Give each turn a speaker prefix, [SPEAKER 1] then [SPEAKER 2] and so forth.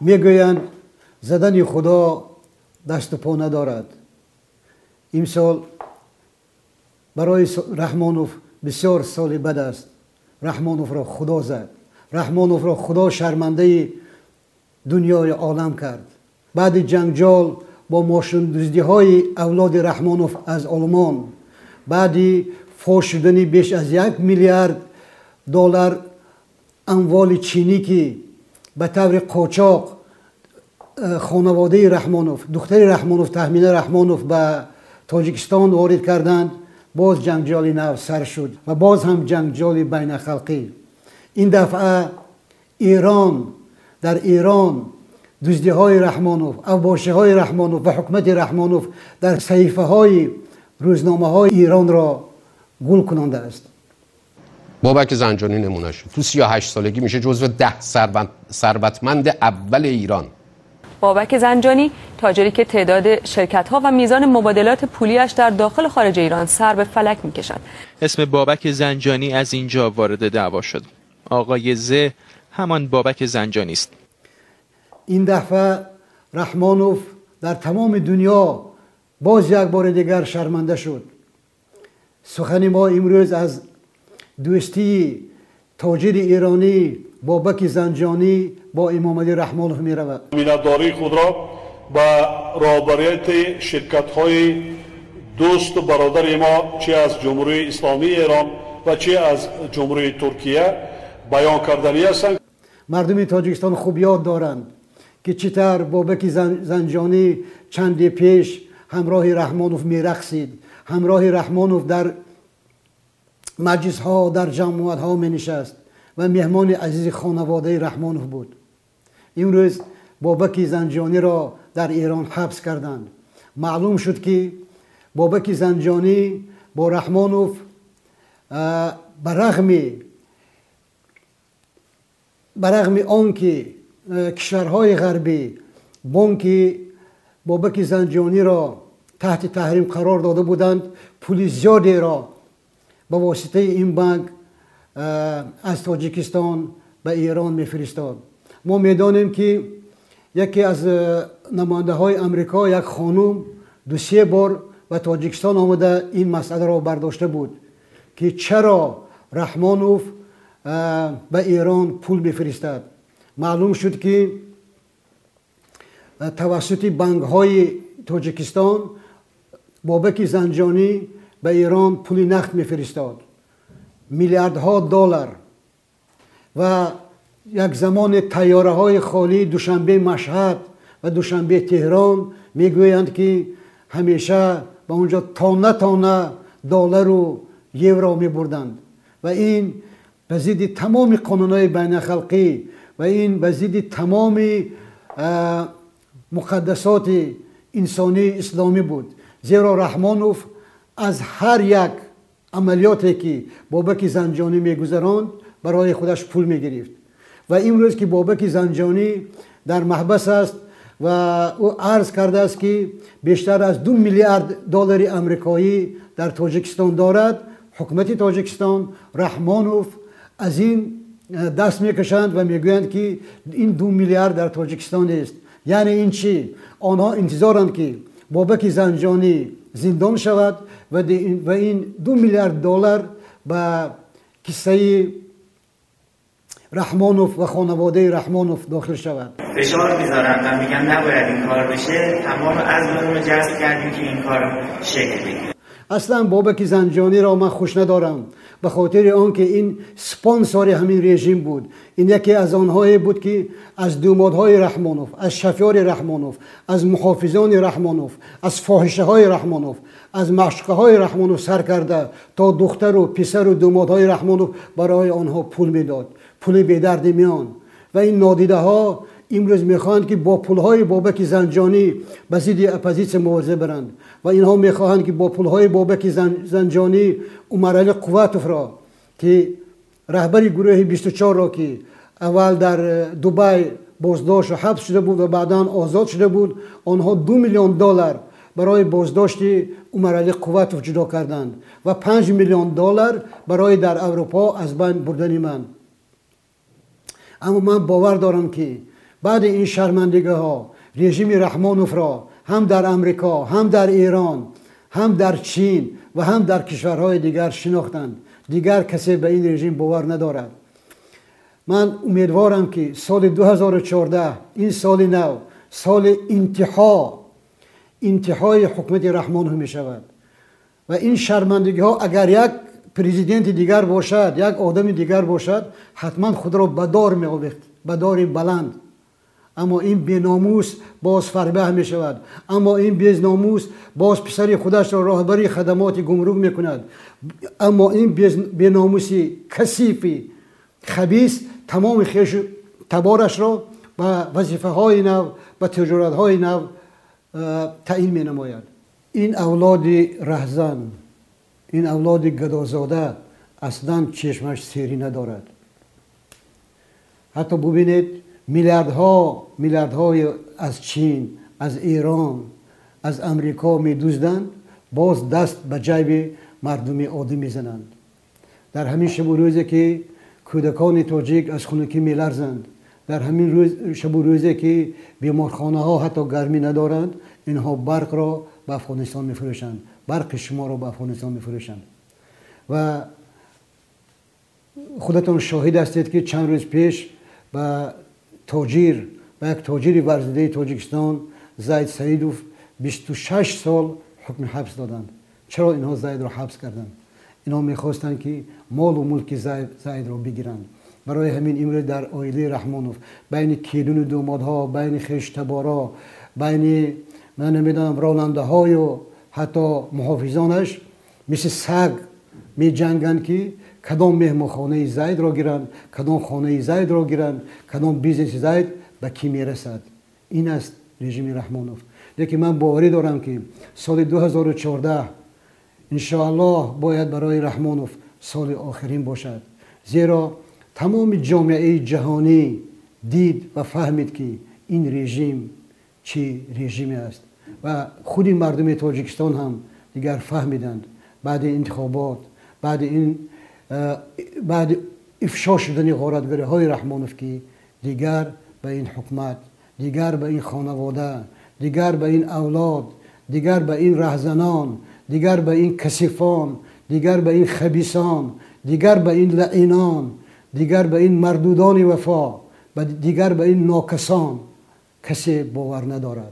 [SPEAKER 1] میگویند زدن خدا دست و پا ندارد. امسال برای رحمانوف بسیار سال بد است. رحمانوف را خدا زد. رحمانوف را خدا شرمنده دنیای عالم کرد. بعد جنجال با ماشین دزدی های اولاد رحمانوف از آلمان، بعد فاش شدن بیش از 1 میلیارد دلار اموال چینی که به طور قاچاق خانواده رحمانوف، دختر رحمانوف تهمینه رحمانوف به تاجیکستان وارد کردند، باز جنجال نو سر شد و باز هم جنجال بین الخلقی. این دفعه ایران، در ایران دزدی های رحمانوف، اوباشی های رحمانوف و حکومت رحمانوف در صحیفه های روزنامه های ایران را گل کننده است.
[SPEAKER 2] بابک زنجانی نمونه شد. تو 38 سالگی میشه جزو 10 ثروتمند اول ایران.
[SPEAKER 3] بابک زنجانی تاجری که تعداد شرکت‌ها و میزان مبادلات پولیش در داخل و خارج ایران سر به فلک می‌کشد.
[SPEAKER 4] اسم بابک زنجانی از اینجا وارد دعوا شد. آقای ز همان بابک زنجانی است.
[SPEAKER 1] این دفعه رحمانوف در تمام دنیا باز یک بار دیگر شرمنده شد. سخن ما امروز از دوستی تاجر ایرانی بابک زنجانی با امام علی رحمانوف می رود.
[SPEAKER 5] مینداری خود را به رهبریت شرکت های دوست و برادر ما چه از جمهوری اسلامی ایران و چه از جمهوری ترکیه بیان کردنی هستند.
[SPEAKER 1] مردم تاجیکستان خوب یاد دارند که چطور بابک زنجانی چندی پیش همراه رحمانوف می رقصید، همراه رحمانوف در مجلس ها، در جمعیت ها می نشست و مهمان عزیز خانواده رحمانوف بود. امروز بابک زنجانی را در ایران حبس کردند. معلوم شد که بابک زنجانی با رحمانوف برغم آنکه کشورهای غربی بانک بابک زنجانی را تحت تحریم قرار داده بودند، پول زیادی را به واسطه این بانک از تاجیکستان به ایران میفرستاد. ما میدانیم که یکی از نماینده های امریکا، یک خانم 2-3 بار به تاجیکستان آمده این مسئله را برداشته بود که چرا رحمانوف به ایران پول بفرستد. معلوم شد که توسط بانک های تاجیکستان بابک زنجانی به ایران پول نقد میفرستاد، میلیاردها دلار. و یک زمان طیاره های خالی دوشنبه مشهد و دوشنبه تهران میگویند که همیشه به اونجا تانه دلار و یورو میبردند و این به ضد تمام قانونهای بین الخلقی و این به ضد تمام مقدسات انسانی اسلامی بود. زیرا رحمانوف از هر یک عملیاتی که بابک زنجانی میگذراند برای خودش پول میگرفت و امروز که بابک زنجانی در محبس است و او عرض کرده است که بیشتر از 2 میلیارد دلار امریکایی در تاجیکستان دارد، حکومت تاجیکستان رحمانوف از این دست میکشند و میگویند که این 2 میلیارد در تاجیکستان است. یعنی این چی؟ آنها انتظارند که بابک زنجانی زندان شود و این 2 میلیارد دلار به کیسه رحمانوف و خانواده رحمانوف داخل شود.
[SPEAKER 6] فشار میذارن و میگن نباید این کار بشه. تمام عزممون رو جذب کردیم که این کار شکل بگیره.
[SPEAKER 1] اصلا بابک زنجانی را من خوش ندارم به خاطر آنکه این سپانسر همین رژیم بود. این یکی از آنهایی بود که از دومادهای رحمانوف، از شفیار رحمانوف، از محافظان رحمانوف، از فاحشه های رحمانوف، از مشقه های رحمانوف سر کرده تا دختر و پسر و دومادهای رحمانوف برای آنها پول میداد، پول به درد میان. و این نادیده ها امروز میخواهند که با پولهای بابک زنجانی به ضد اپوزیسیون مبارزه برند و اینها میخواهند که با پولهای بابک زنجانی عمر علی قواتوف را که رهبر گروه 24 را که اول در دبی بازداشت و حبس شده بود و بعدا آزاد شده بود، آنها 2 میلیون دلار برای بازداشت عمر علی قواتوف جدا کردند و 5 میلیون دلار برای در اروپا از بین بردن من. اما من باور دارم که بعد این شرمندگی ها رژیم رحمانوف را هم در امریکا، هم در ایران، هم در چین و هم در کشورهای دیگر شناختند. دیگر کسی به این رژیم باور ندارد. من امیدوارم که سال 2014 این سال نو، سال انتهای حکومت رحمانوف می شود و این شرمندگی ها اگر یک پرزیدنت دیگر باشد، یک آدم دیگر باشد، حتما خود را به دار می آورد، به دار بلند. اما این بیناموس باز فربه می شود. اما این بیناموس باز پسر خودش را راهبری خدمات گمرک می کند. اما این بیناموسی کثیفی خبیث تمام خویش تبارش را به وظیفه های نو، به تجارت های نو تعیین می نماید. این اولاد رهزن، این اولاد گدازاده اصلا چشمش سیری ندارد. حتی ببینید میلیاردهای از چین، از ایران، از امریکا می دوزدند، باز دست به جیب مردم عادی می زنند. در همین شب و روزی که کودکان تاجیک از خنکی می لرزند، در همین شب و روزی که بیمارخانه ها حتی گرمی ندارند، اینها برق را به افغانستان می فروشند، برق شما را به افغانستان می فروشند. و خودتان شاهد هستید که چند روز پیش به یک تاجر ورزیده تاجیکستان، زید سعیدوف، 26 سال حکم حبس دادند. چرا اینها زید را حبس کردند؟ اینها میخواستند که مال و ملک زید را بگیرند. برای همین امروز در عائله رحمانوف بین کیلون و دومادها، بین خشتبارا، بین من نمیدونم راننده های و حتی محافظانش مثل سگ می جنگند که کدام مهمانخانه زید را گیرند، کدام خانه زید را گیرند، کدام بیزنس زید به کی میرسد. این است رژیم رحمانوف. لیکن من باوری دارم که سال 2014 انشاءالله باید برای رحمانوف سال آخرین باشد، زیرا تمام جامعه جهانی دید و فهمید که این رژیم چه رژیمی است و خود مردم تاجیکستان هم دیگر فهمیدند بعد انتخابات، بعد افشا شدن غارتگری های رحمانوف که دیگر به این حکومت، دیگر به این خانواده، دیگر به این اولاد، دیگر به این رهزنان، دیگر به این کثیفان، دیگر به این خبیثان، دیگر به این لعینان، دیگر به این مردودان وفا و دیگر به این ناکسان کسی باور ندارد.